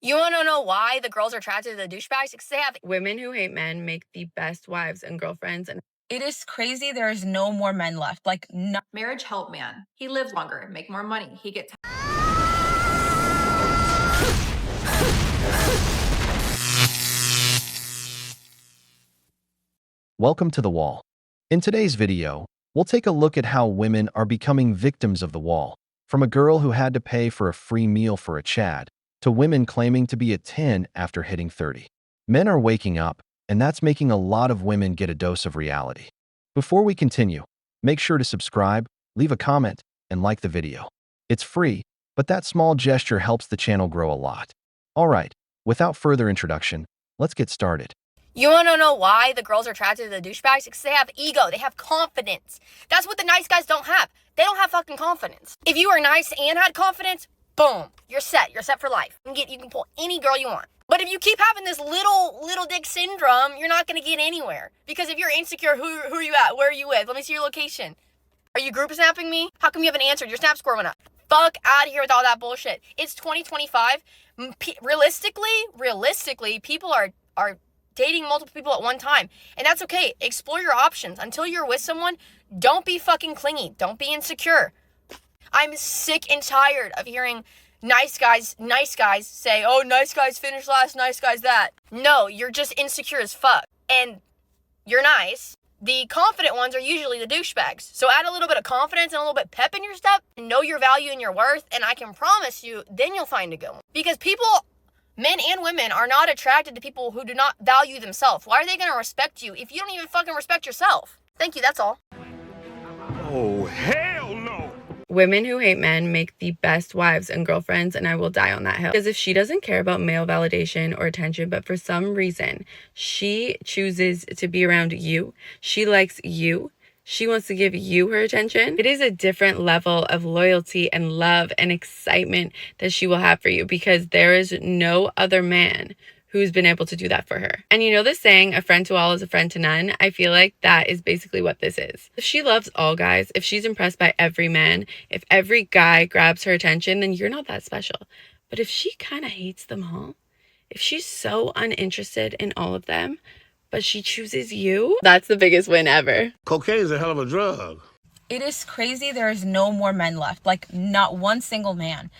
You want to know why the girls are attracted to the douchebags? Because they have women who hate men make the best wives and girlfriends. And it is crazy. There is no more men left. Like, no. Marriage help man. He lives longer, make more money. He gets. Welcome to The Wall. In today's video, we'll take a look at how women are becoming victims of the wall, from a girl who had to pay for a free meal for a Chad, to women claiming to be a 10 after hitting 30. Men are waking up, and that's making a lot of women get a dose of reality. Before we continue, make sure to subscribe, leave a comment, and like the video. It's free, but that small gesture helps the channel grow a lot. Alright, without further introduction, let's get started. You want to know why the girls are attracted to the douchebags? Because they have ego. They have confidence. That's what the nice guys don't have. They don't have fucking confidence. If you were nice and had confidence, boom, you're set. You're set for life. You can pull any girl you want. But if you keep having this little dick syndrome, you're not going to get anywhere. Because if you're insecure, who are you at? Where are you with? Let me see your location. Are you group snapping me? How come you haven't answered? Your snap score went up. Fuck out of here with all that bullshit. It's 2025. Realistically, people are dating multiple people at one time. And that's okay. Explore your options. Until you're with someone, don't be fucking clingy. Don't be insecure. I'm sick and tired of hearing nice guys say, oh, nice guys finish last, nice guys that. No, you're just insecure as fuck. And you're nice. The confident ones are usually the douchebags. So add a little bit of confidence and a little bit pep in your step. Know your value and your worth. And I can promise you, then you'll find a good one. Because people, men and women, are not attracted to people who do not value themselves. Why are they going to respect you if you don't even fucking respect yourself? Thank you, that's all. Oh, hell no! Women who hate men make the best wives and girlfriends, and I will die on that hill. Because if she doesn't care about male validation or attention, but for some reason she chooses to be around you, she likes you, she wants to give you her attention, it is a different level of loyalty and love and excitement that she will have for you, because there is no other man who's been able to do that for her. And you know the saying, a friend to all is a friend to none? I feel like that is basically what this is. If she loves all guys, if she's impressed by every man, if every guy grabs her attention, then you're not that special. But if she kind of hates them all, if she's so uninterested in all of them, but she chooses you, that's the biggest win ever. Cocaine is a hell of a drug. It is crazy. There is no more men left. Like, not one single man.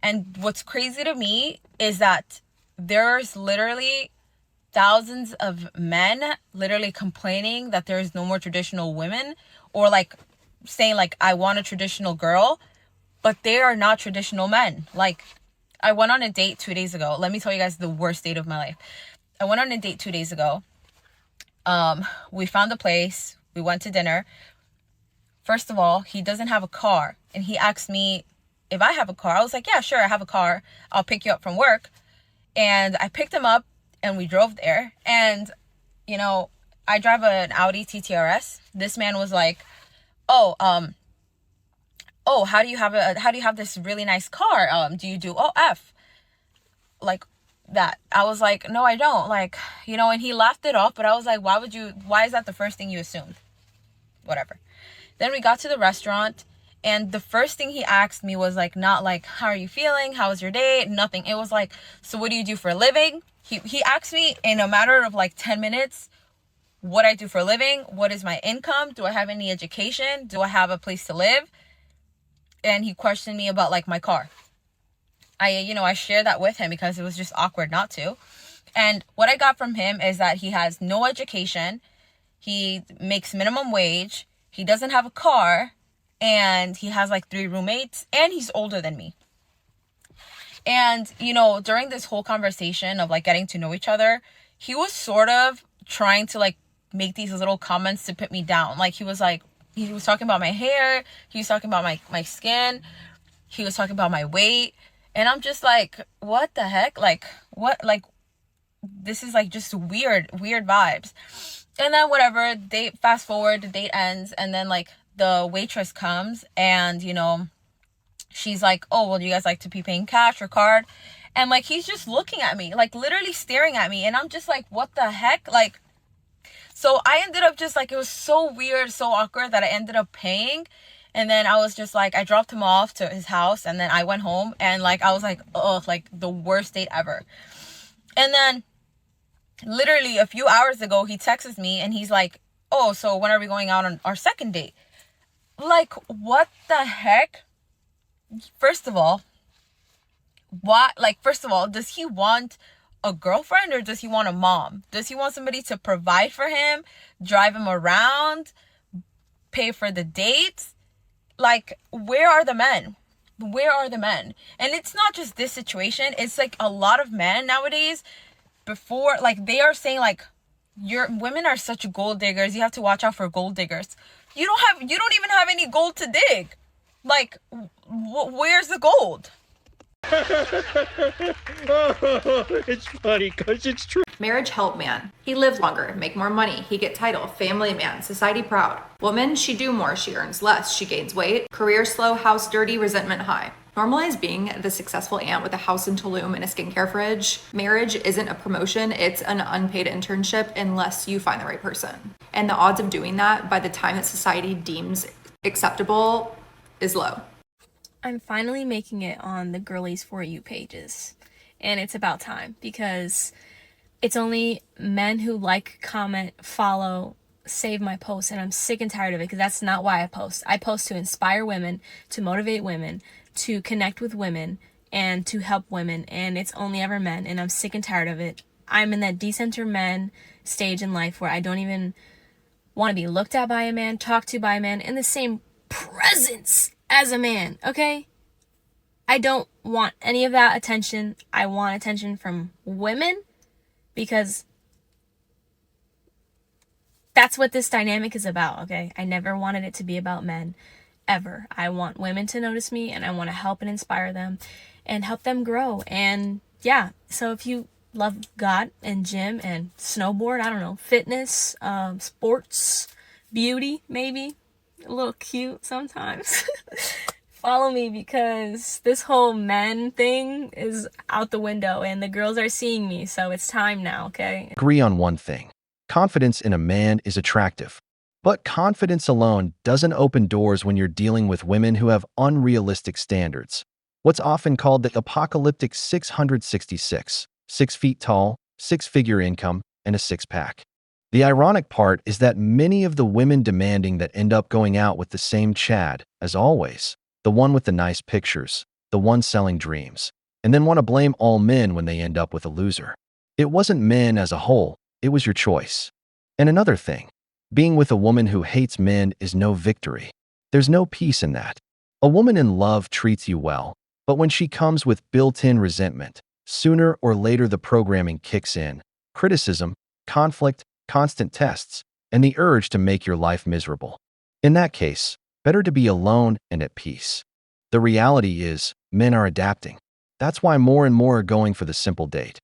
And what's crazy to me is that there's literally thousands of men literally complaining that there's no more traditional women, or like saying like, I want a traditional girl, but they are not traditional men. Like, I went on a date 2 days ago. Let me tell you guys the worst date of my life. I went on a date 2 days ago. We found a place. We went to dinner. First of all, he doesn't have a car. And he asked me if I have a car. I was like, yeah, sure, I have a car. I'll pick you up from work. And I picked him up and we drove there. And, you know, I drive an Audi TTRS. This man was like, how do you have this really nice car? Do you do OF? Like that. I was like, no, I don't. Like, you know, and he laughed it off, but I was like, why is that the first thing you assumed? Whatever. Then we got to the restaurant, and the first thing he asked me was like, not like, how are you feeling? How was your day? Nothing. It was like, so what do you do for a living? He asked me in a matter of like 10 minutes, what I do for a living, what is my income? Do I have any education? Do I have a place to live? And he questioned me about like my car. I shared that with him because it was just awkward not to. And what I got from him is that he has no education. He makes minimum wage. He doesn't have a car. And he has like 3 roommates, and he's older than me. And, you know, during this whole conversation of like getting to know each other, he was sort of trying to like make these little comments to put me down. Like he was talking about my hair. He was talking about my skin. He was talking about my weight. And I'm just like, what the heck? Like, what? Like, this is like just weird vibes. And then whatever, fast forward, the date ends, and then like the waitress comes, and, you know, she's like, oh, well, do you guys like to be paying cash or card? And like, he's just looking at me, like literally staring at me. And I'm just like, what the heck? Like, so I ended up just like, it was so weird, so awkward that I ended up paying. And then I was just like, I dropped him off to his house, and then I went home, and like I was like, oh, like the worst date ever. And then literally a few hours ago, he texts me and he's like, oh, so when are we going out on our second date? Like, what the heck? First of all, does he want a girlfriend, or does he want a mom? Does he want somebody to provide for him, drive him around, pay for the dates? Like, where are the men? Where are the men? And it's not just this situation. It's like a lot of men nowadays, before, like, they are saying like, your women are such gold diggers. You have to watch out for gold diggers. You don't even have any gold to dig. Like, where's the gold? It's funny because it's true. Marriage help man. He live longer, make more money, he get title, family man, society proud. Woman, she do more, she earns less, she gains weight, career slow, house dirty, resentment high. Normalize being the successful aunt with a house in Tulum and a skincare fridge. Marriage isn't a promotion, it's an unpaid internship unless you find the right person. And the odds of doing that by the time that society deems acceptable is low. I'm finally making it on the girlies For You pages. And it's about time, because it's only men who like, comment, follow, save my posts, and I'm sick and tired of it, because that's not why I post. I post to inspire women, to motivate women, to connect with women, and to help women, and it's only ever men, and I'm sick and tired of it. I'm in that decenter men stage in life where I don't even want to be looked at by a man, talked to by a man, in the same presence as a man, okay? I don't want any of that attention. I want attention from women, because that's what this dynamic is about, okay? I never wanted it to be about men, ever. I want women to notice me, and I want to help and inspire them and help them grow. And yeah, so if you love God and gym and snowboard, I don't know, fitness, sports, beauty, maybe, a little cute sometimes, follow me, because this whole men thing is out the window and the girls are seeing me, so it's time now, okay? Agree on one thing. Confidence in a man is attractive. But confidence alone doesn't open doors when you're dealing with women who have unrealistic standards. What's often called the apocalyptic 666, 6 feet tall, 6-figure income, and a six-pack. The ironic part is that many of the women demanding that end up going out with the same Chad, as always, the one with the nice pictures, the one selling dreams, and then want to blame all men when they end up with a loser. It wasn't men as a whole, it was your choice. And another thing, being with a woman who hates men is no victory. There's no peace in that. A woman in love treats you well, but when she comes with built-in resentment, sooner or later the programming kicks in: criticism, conflict, constant tests, and the urge to make your life miserable. In that case, better to be alone and at peace. The reality is, men are adapting. That's why more and more are going for the simple date.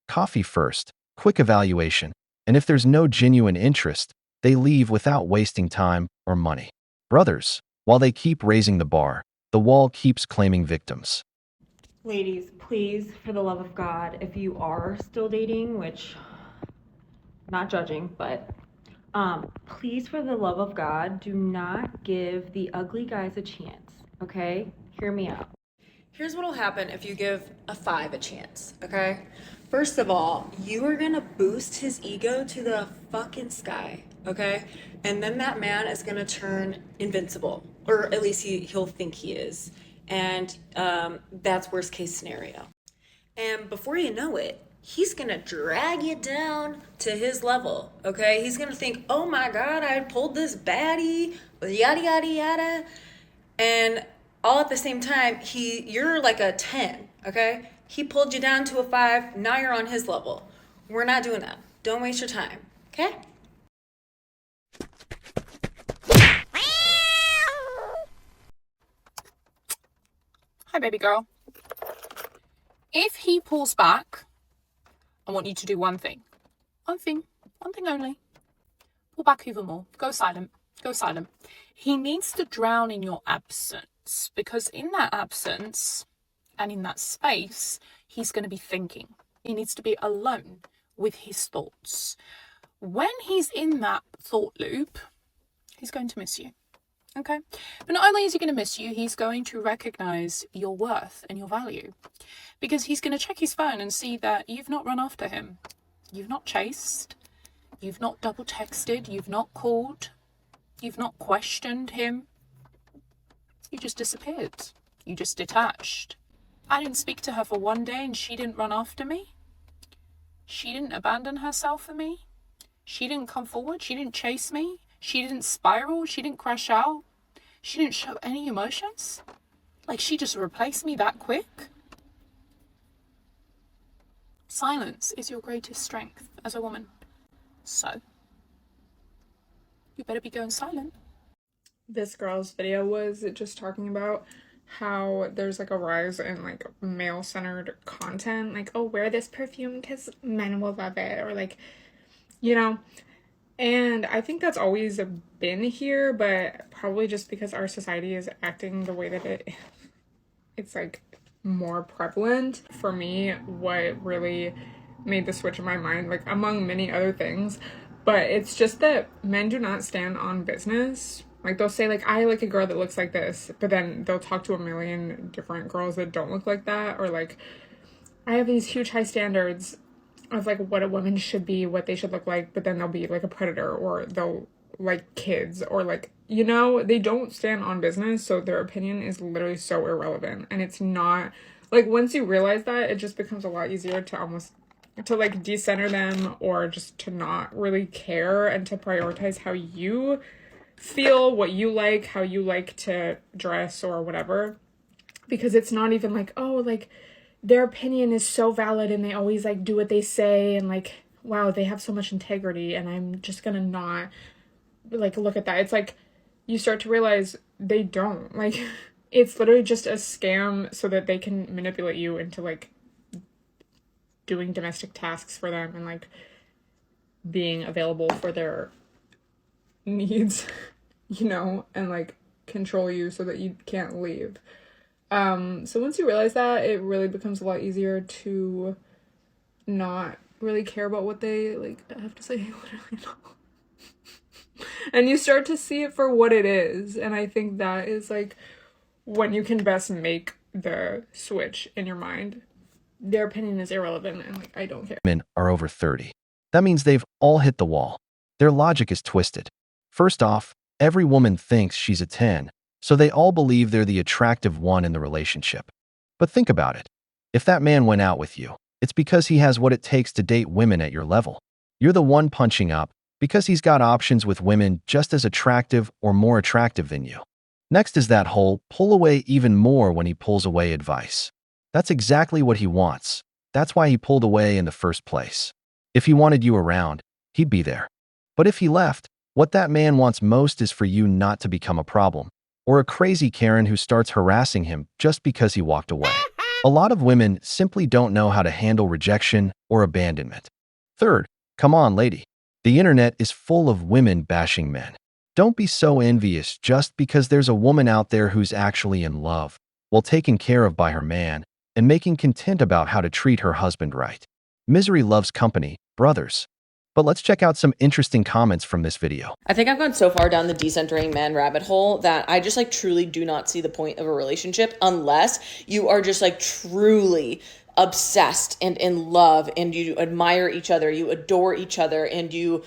Coffee first, quick evaluation, and if there's no genuine interest, they leave without wasting time or money. Brothers, while they keep raising the bar, the wall keeps claiming victims. Ladies, please, for the love of God, if you are still dating, which, not judging, but please, for the love of God, do not give the ugly guys a chance, okay? Hear me out. Here's what'll happen if you give a 5 a chance, okay? First of all, you are gonna boost his ego to the fucking sky, okay? And then that man is gonna turn invincible, or at least he'll think he is. And that's worst case scenario. And before you know it, he's gonna drag you down to his level, okay? He's gonna think, oh my God, I pulled this baddie, yada, yada, yada. And all at the same time, you're like a 10, okay? He pulled you down to a 5, now you're on his level. We're not doing that. Don't waste your time, okay? Hi, baby girl. If he pulls back, I want you to do one thing. One thing only. Pull back even more. Go silent. Go silent. He needs to drown in your absence, because in that absence and in that space, he's going to be thinking. He needs to be alone with his thoughts. When he's in that thought loop, he's going to miss you. Okay? But not only is he going to miss you, he's going to recognize your worth and your value. Because he's going to check his phone and see that you've not run after him. You've not chased. You've not double texted. You've not called. You've not questioned him. You just disappeared. You just detached. I didn't speak to her for one day and she didn't run after me. She didn't abandon herself for me. She didn't come forward. She didn't chase me. She didn't spiral. She didn't crash out. She didn't show any emotions. Like, she just replaced me that quick. Silence is your greatest strength as a woman. So, you better be going silent. This girl's video was just talking about how there's like a rise in like male-centered content, like, oh, wear this perfume because men will love it, or like, you know. And I think that's always been here, but probably just because our society is acting the way that it's like more prevalent. For me, what really made the switch in my mind, like among many other things, but it's just that men do not stand on business. Like, they'll say, like, I like a girl that looks like this, but then they'll talk to a million different girls that don't look like that. Or like, I have these huge high standards of like what a woman should be, what they should look like, but then they'll be like a predator, or they'll like kids, or like, you know, they don't stand on business. So their opinion is literally so irrelevant. And it's not, like, once you realize that, it just becomes a lot easier to almost to like decenter them, or just to not really care, and to prioritize how you feel, what you like, how you like to dress, or whatever. Because it's not even like, oh, like, their opinion is so valid and they always like do what they say, and like, wow, they have so much integrity, and I'm just gonna not like look at that. It's like, you start to realize they don't. Like, it's literally just a scam so that they can manipulate you into like doing domestic tasks for them, and like being available for their needs, you know, and like control you so that you can't leave. So once you realize that, it really becomes a lot easier to not really care about what they like have to say, literally. And you start to see it for what it is. And I think that is like when you can best make the switch in your mind. Their opinion is irrelevant, and like, I don't care. Men are over 30. That means they've all hit the wall. Their logic is twisted. First off, every woman thinks she's a 10, so they all believe they're the attractive one in the relationship. But think about it. If that man went out with you, it's because he has what it takes to date women at your level. You're the one punching up because he's got options with women just as attractive or more attractive than you. Next is that whole pull away even more when he pulls away advice. That's exactly what he wants. That's why he pulled away in the first place. If he wanted you around, he'd be there. But if he left, what that man wants most is for you not to become a problem, or a crazy Karen who starts harassing him just because he walked away. A lot of women simply don't know how to handle rejection or abandonment. Third, come on, lady. The internet is full of women bashing men. Don't be so envious just because there's a woman out there who's actually in love, well taken care of by her man, and making content about how to treat her husband right. Misery loves company, brothers. But let's check out some interesting comments from this video. I think I've gone so far down the decentering man rabbit hole that I just like truly do not see the point of a relationship unless you are just like truly obsessed and in love, and you admire each other, you adore each other, and you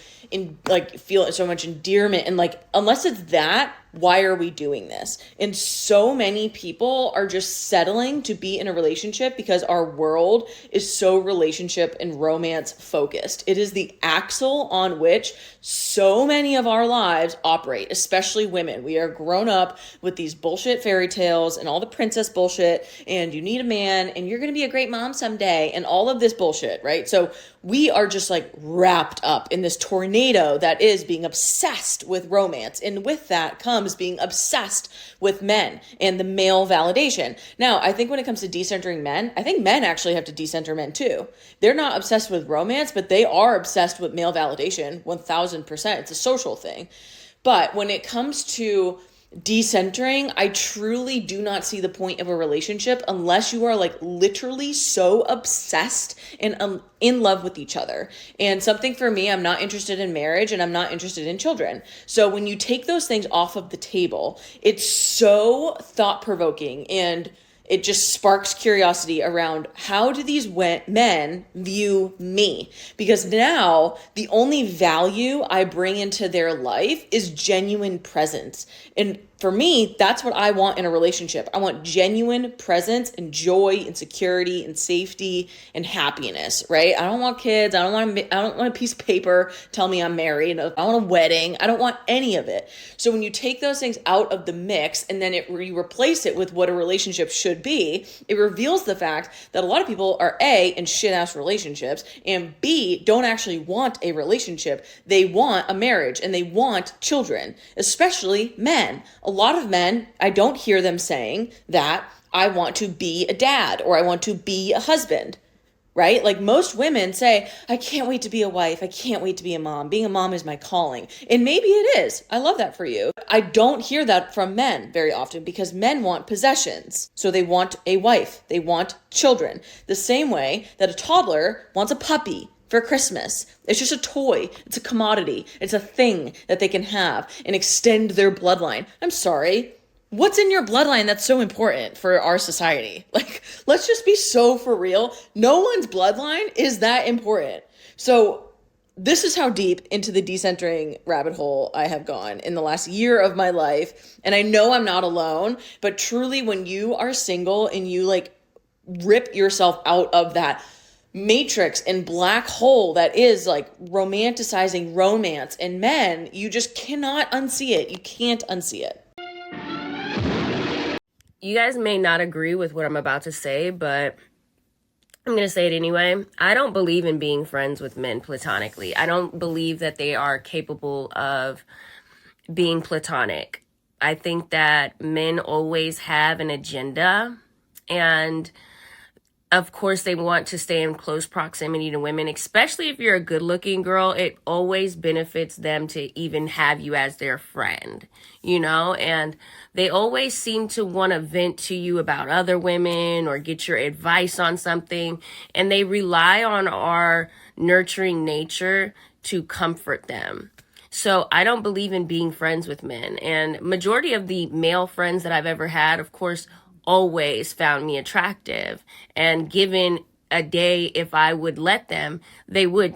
feel so much endearment. And like, unless it's that, why are we doing this? And so many people are just settling to be in a relationship because our world is so relationship and romance focused. It is the axle on which so many of our lives operate, especially women. We are grown up with these bullshit fairy tales and all the princess bullshit, and you need a man, and you're going to be a great mom someday, and all of this bullshit, right? So we are just like wrapped up in this tornado that is being obsessed with romance. And with that comes being obsessed with men and the male validation. Now, I think when it comes to decentering men, I think men actually have to decenter men too. They're not obsessed with romance, but they are obsessed with male validation, 1000%. It's a social thing. But when it comes to Decentering, I truly do not see the point of a relationship unless you are like literally so obsessed and in love with each other. And something for me, I'm not interested in marriage and I'm not interested in children. So when you take those things off of the table, it's so thought-provoking, and it just sparks curiosity around how do these men view me? Because now the only value I bring into their life is genuine presence. And for me, that's what I want in a relationship. I want genuine presence and joy and security and safety and happiness, right? I don't want kids. I don't want a piece of paper tell me I'm married. I don't want a wedding. I don't want any of it. So when you take those things out of the mix and then you replace it with what a relationship should be, it reveals the fact that a lot of people are A, in shit-ass relationships, and B, don't actually want a relationship. They want a marriage and they want children, especially men. A lot of men, I don't hear them saying that I want to be a dad or I want to be a husband, right? Like most women say, I can't wait to be a wife. I can't wait to be a mom. Being a mom is my calling. And maybe it is. I love that for you. I don't hear that from men very often because men want possessions. So they want a wife. They want children. The same way that a toddler wants a puppy for Christmas. It's just a toy. It's a commodity. It's a thing that they can have and extend their bloodline. I'm sorry. What's in your bloodline that's so important for our society? Like, let's just be so for real. No one's bloodline is that important. So this is how deep into the decentering rabbit hole I have gone in the last year of my life. And I know I'm not alone, but truly when you are single and you like rip yourself out of that matrix and black hole that is like romanticizing romance and men, you just cannot unsee it. You can't unsee it. You guys may not agree with what I'm about to say, but I'm going to say it anyway. I don't believe in being friends with men platonically. I don't believe that they are capable of being platonic. I think that men always have an agenda, and of course, they want to stay in close proximity to women, especially if you're a good-looking girl. It always benefits them to even have you as their friend, you know? And they always seem to want to vent to you about other women or get your advice on something. And they rely on our nurturing nature to comfort them. So I don't believe in being friends with men. And majority of the male friends that I've ever had, of course, always found me attractive, and given a day, if I would let them, they would,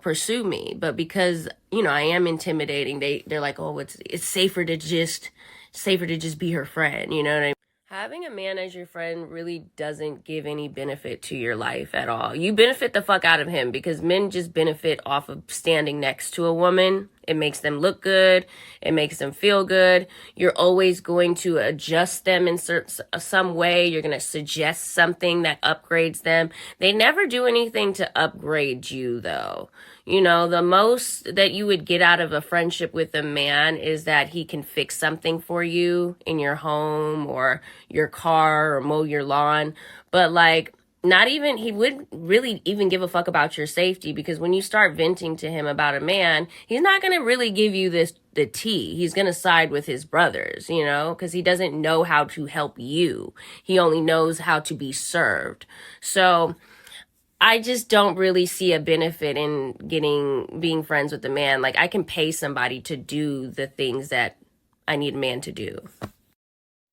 pursue me. But because, I am intimidating, they're like, oh, it's safer to just be her friend. You know what I mean? Having a man as your friend really doesn't give any benefit to your life at all. You benefit the fuck out of him because men just benefit off of standing next to a woman. It makes them look good. It makes them feel good. You're always going to adjust them in some way. You're going to suggest something that upgrades them. They never do anything to upgrade you, though. The most that you would get out of a friendship with a man is that he can fix something for you in your home or your car or mow your lawn. But he wouldn't really even give a fuck about your safety, because when you start venting to him about a man, he's not going to really give you the tea. He's going to side with his brothers, because he doesn't know how to help you. He only knows how to be served. So I just don't really see a benefit in being friends with a man. Like, I can pay somebody to do the things that I need a man to do.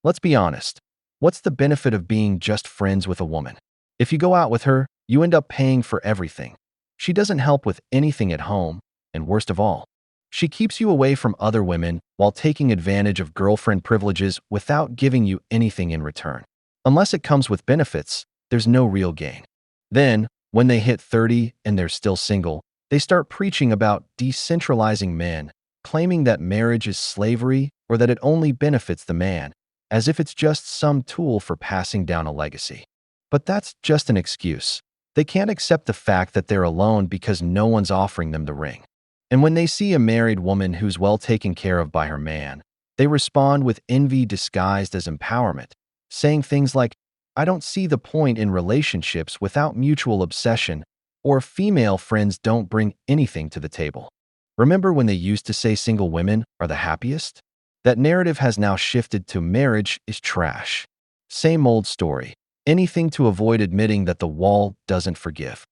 Let's be honest. What's the benefit of being just friends with a woman? If you go out with her, you end up paying for everything. She doesn't help with anything at home, and worst of all, she keeps you away from other women while taking advantage of girlfriend privileges without giving you anything in return. Unless it comes with benefits, there's no real gain. Then, when they hit 30 and they're still single, they start preaching about decentralizing men, claiming that marriage is slavery or that it only benefits the man, as if it's just some tool for passing down a legacy. But that's just an excuse. They can't accept the fact that they're alone because no one's offering them the ring. And when they see a married woman who's well taken care of by her man, they respond with envy disguised as empowerment, saying things like, I don't see the point in relationships without mutual obsession, or female friends don't bring anything to the table. Remember when they used to say single women are the happiest? That narrative has now shifted to marriage is trash. Same old story. Anything to avoid admitting that the wall doesn't forgive.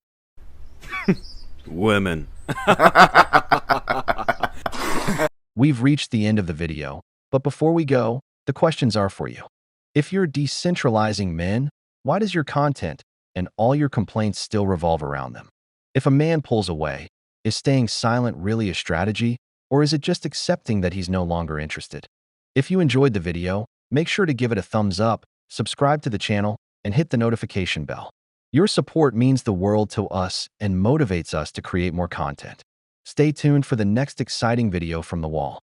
Women. We've reached the end of the video, but before we go, the questions are for you. If you're decentralizing men, why does your content and all your complaints still revolve around them? If a man pulls away, is staying silent really a strategy, or is it just accepting that he's no longer interested? If you enjoyed the video, make sure to give it a thumbs up, subscribe to the channel, and hit the notification bell. Your support means the world to us and motivates us to create more content. Stay tuned for the next exciting video from the wall.